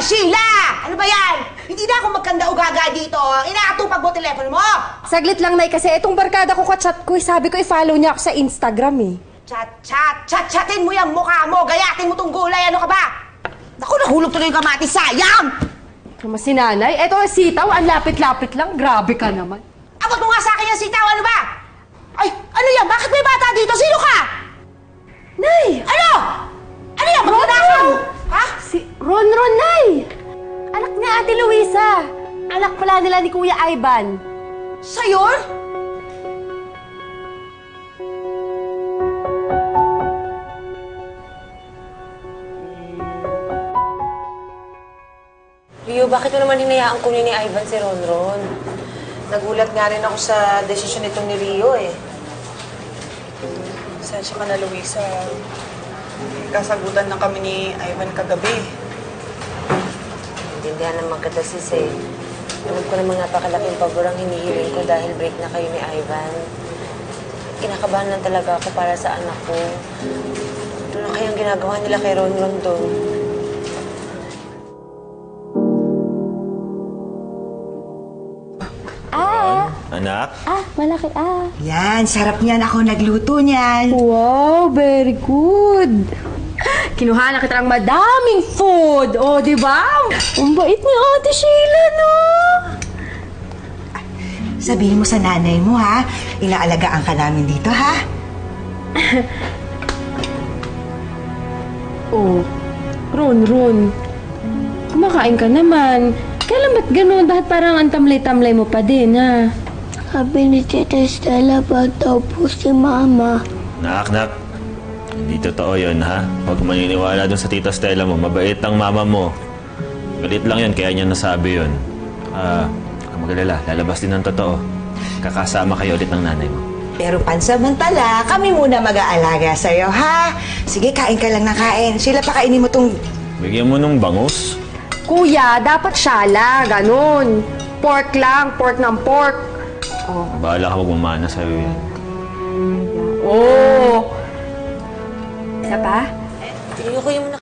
Sheila! Ano ba yan? Hindi na ako magkanda-ugaga dito. Inaatupag mo telepono mo! Saglit lang, Nay, kasi itong barkada ko ka-chat ko, sabi ko i-follow niya ako sa Instagram eh. Chat-chatin mo yung mukha mo. Gayatin mo tong gulay. Ano ka ba? Naku, nahulog tuloy yung kamatis. Sayang! Naman si Nanay, eto ang sitaw, ang lapit-lapit lang. Grabe ka naman. Abot mo nga sa akin yung sitaw. Ano ba? Ay, ano yan? Bakit may bata dito? Sino ka? Nay! Ano? Ano yan? Magkanakan! Ha? Si Ron, Nay! Anak ni Ate Luisa. Anak pala nila ni Kuya Ivan. Sayon? Rio, bakit mo naman hinayaan kunin ni Ivan si Ronron? Nagulat nga rin ako sa desisyon nitong ni Rio eh. Sensya ka na, Luisa. Kasagutan na kami ni Ivan kagabi. Hindi naman kita, sis eh. Alam ko naman napakalaking pabor ang hinihiling ko dahil break na kayo ni Ivan. Kinakabahan lang talaga ako para sa anak ko. Ano na kayang ginagawa nila kay Ronron doon? Anak? Malaki Yan, sarap niyan. Ako nagluto niyan. Wow, very good. Kinuha na kita ng madaming food. O, di ba? Ang bait ni Ate Sheila, no? Sabihin mo sa nanay mo, ha? Inaalagaan ka namin dito, ha? Oh, Ron. Kumakain ka naman. Kailan ba't ganun? Bakit parang ang tamlay-tamlay mo pa din, ha? Sabi ni Tita Stella, bad daw po si Mama. Nak. Hindi totoo yun, ha? Huwag maniniwala dun sa Tita Stella mo. Mabait ang mama mo. Galit lang yun, kaya niya nasabi yun. Huwag magalala, lalabas din ang totoo. Kakasama kayo ulit ng nanay mo. Pero pansamantala, kami muna mag-aalaga sa'yo, ha? Sige, kain ka lang na kain. Sheila, pakainin mo tong... Bigyan mo nung bangus. Kuya, dapat syala, ganun. Pork lang, pork ng pork. Oh. Bahala ka, huwag mamana sa'yo yan. Oh! Isa pa? Ayoko yung muna